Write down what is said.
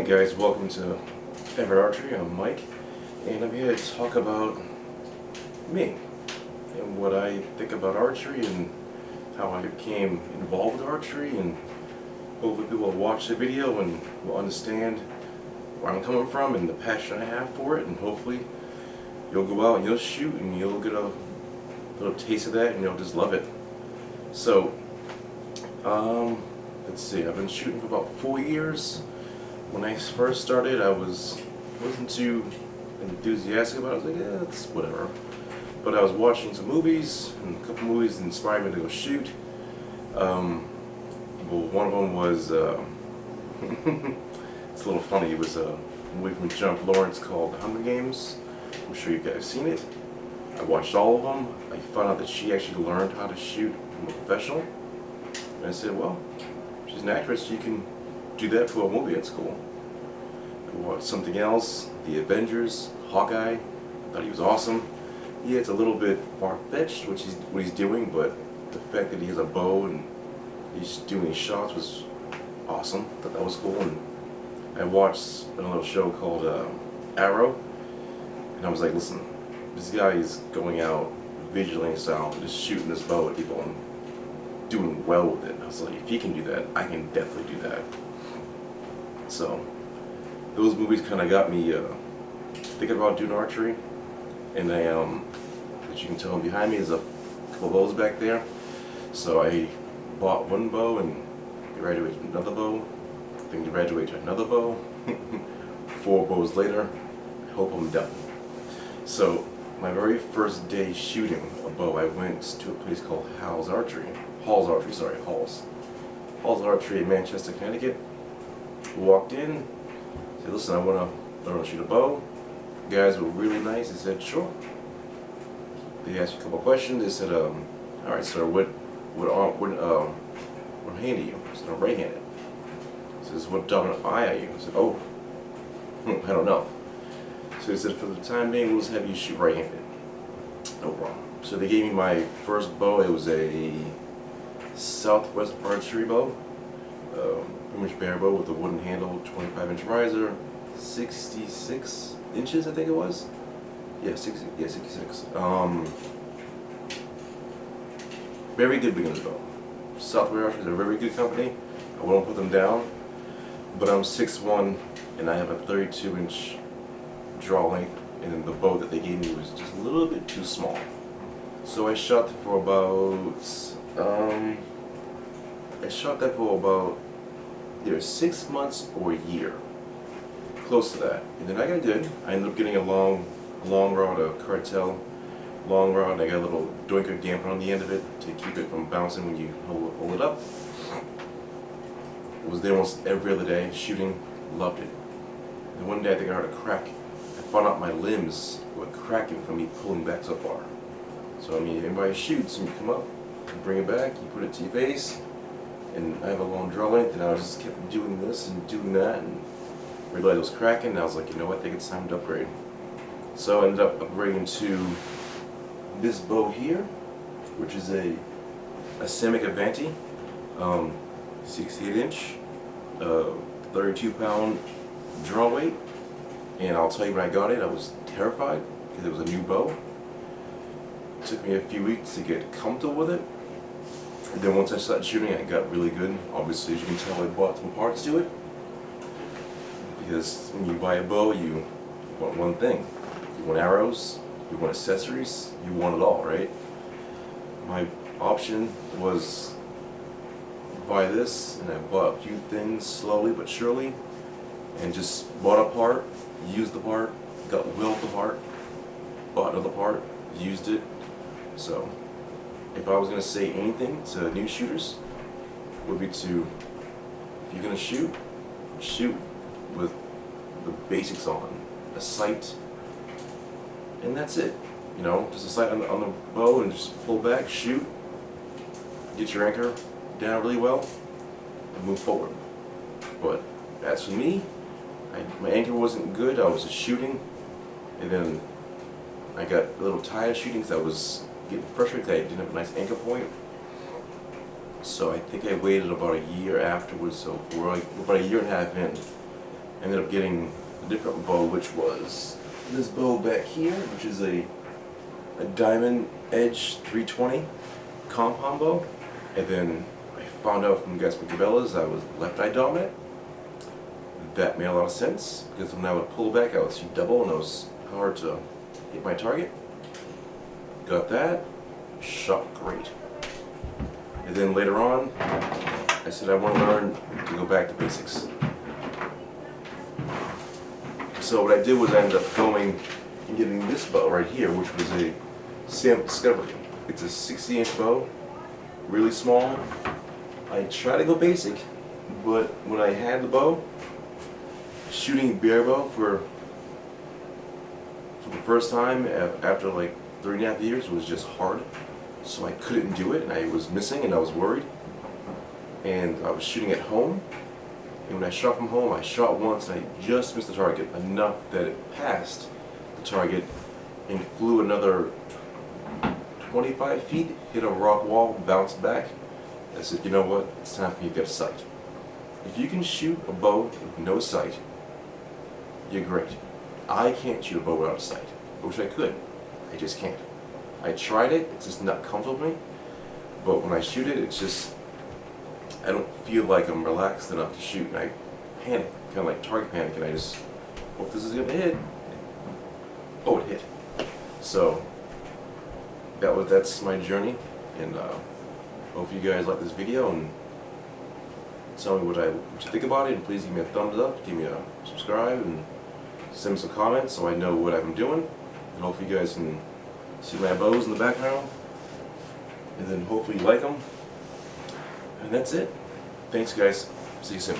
guys, welcome to Everitt Archery. I'm Mike, and I'm here to talk about me and what I think about archery and how I became involved with archery, and hopefully people will watch the video and will understand where I'm coming from and the passion I have for it, and hopefully you'll go out and you'll shoot and you'll get a little taste of that and you'll just love it. So, let's see, I've been shooting for about 4 years. When I first started, I wasn't too enthusiastic about it. I was like, yeah, it's whatever. But I was watching some movies, and a couple movies inspired me to go shoot. Well, one of them was, it's a little funny, it was a movie from John Lawrence called Hunger Games. I'm sure you guys have seen it. I watched all of them. I found out that she actually learned how to shoot from a professional. And I said, well, she's an actress, she can do that for a movie, that's cool. I watched something else, The Avengers, Hawkeye. I thought he was awesome. Yeah, it's a little bit far-fetched what he's doing, but the fact that he has a bow and he's doing these shots was awesome. I thought that was cool. And I watched another show called Arrow, and I was like, listen, this guy is going out vigilante style, just shooting this bow at people and doing well with it. I was like, if he can do that, I can definitely do that. So those movies kind of got me thinking about doing archery, and I, as you can tell behind me, there's a couple of bows back there. So I bought one bow and graduated to another bow, then graduated to another bow. 4 bows later, I hope I'm done. So my very first day shooting a bow, I went to a place called Hall's Archery in Manchester, Connecticut. Walked in, said, listen, I want to learn to shoot a bow. The guys were really nice. They said, sure. They asked me a couple of questions. They said, all right, sir, what hand are you? I said, I'm right-handed. He says, what dominant eye are you? I said, oh, I don't know. So they said, for the time being, we'll just have you shoot right-handed. No problem. So they gave me my first bow. It was a Southwest archery bow. Pretty much bare bow with a wooden handle, 25-inch riser, 66 inches, I think it was. Yeah, 66. Very good beginner's bow. Southwest Archery is a very good company. I won't put them down. But I'm 6'1", and I have a 32-inch draw length, and the bow that they gave me was just a little bit too small. So I shot that for about either 6 months or a year, close to that. And then I got good. I ended up getting a long rod, a cartel long rod, and I got a little doinker damper on the end of it to keep it from bouncing when you hold it up. I was there almost every other day shooting, loved it. And one day I think I heard a crack. I found out my limbs were cracking from me pulling back so far. So I mean, everybody shoots and you come up, you bring it back, you put it to your face, and I have a long draw length, and I just kept doing this and doing that, and realized it was cracking, and I was like, you know what, I think it's time to upgrade. So I ended up upgrading to this bow here, which is a Semic Avanti, 68-inch, 32-pound draw weight. And I'll tell you, when I got it, I was terrified because it was a new bow. It took me a few weeks to get comfortable with it. And then once I started shooting, I got really good. Obviously, as you can tell, I bought some parts to it. Because when you buy a bow, you want one thing. You want arrows, you want accessories, you want it all, right? My option was buy this, and I bought a few things slowly but surely, and just bought a part, used the part, got willed the part, bought another part, used it. So if I was going to say anything to new shooters, it would be to, if you're going to shoot, shoot with the basics on. A sight, and that's it. You know, just a sight on the bow, and just pull back, shoot, get your anchor down really well, and move forward. But as for me, my anchor wasn't good. I was just shooting, and then I got a little tired of shooting because I was getting frustrated because I didn't have a nice anchor point. So I think I waited about a year afterwards, so we're like about a year and a half in, ended up getting a different bow, which was this bow back here, which is a Diamond Edge 320 compound bow. And then I found out from guys with Cabela's I was left eye dominant. That made a lot of sense, because when I would pull back I would see double and it was hard to hit my target. Got that, shot great. And then later on I said I want to learn to go back to basics. So what I did was I ended up going and getting this bow right here, which was a Sam Discovery. It's a 60-inch bow, really small. I tried to go basic, but when I had the bow, shooting bare bow for the first time after like 3.5 years was just hard. So I couldn't do it, and I was missing, and I was worried. And I was shooting at home, and when I shot from home, I shot once, and I just missed the target enough that it passed the target and flew another 25 feet, hit a rock wall, bounced back. I said, you know what, it's time for you to get a sight. If you can shoot a bow with no sight, you're great. I can't shoot a bow without a sight. I wish I could. I just can't. I tried it, it's just not comfortable with me. But when I shoot it, it's just, I don't feel like I'm relaxed enough to shoot, and I panic, kind of like target panic, and I just hope this is going to hit. Oh, it hit. So that's my journey, and hope you guys like this video and tell me what you think about it, and please give me a thumbs up, give me a subscribe, and send me some comments so I know what I'm doing, and hopefully you guys can see my bows in the background, and then hopefully you like them, and that's it. Thanks guys, see you soon.